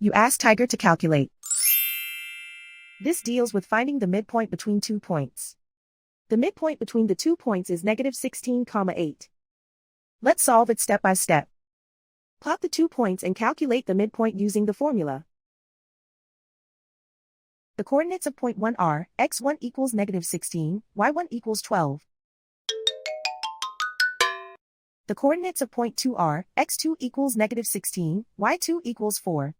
You ask Tiger to calculate. This deals with finding the midpoint between 2 points. The midpoint between the 2 points is -16,8. Let's solve it step by step. Plot the 2 points and calculate the midpoint using the formula. The coordinates of point 1 are, x1 equals -16, y1 equals 12. The coordinates of point 2 are, x2 equals -16, y2 equals 4.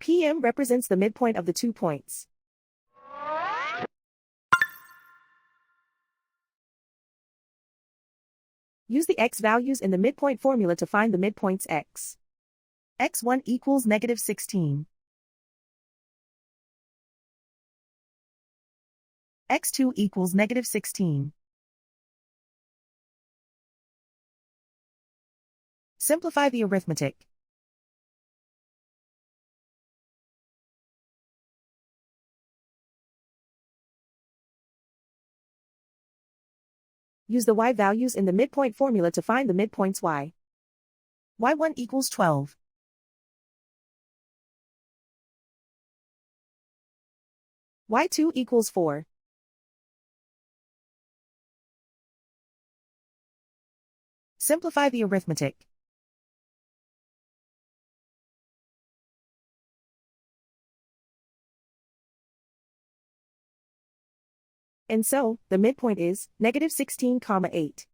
PM represents the midpoint of the 2 points. Use the x values in the midpoint formula to find the midpoints x. x1 equals -16. x2 equals -16. Simplify the arithmetic. Use the y values in the midpoint formula to find the midpoints y. y1 equals 12. y2 equals 4. Simplify the arithmetic. And so, the midpoint is -16,8.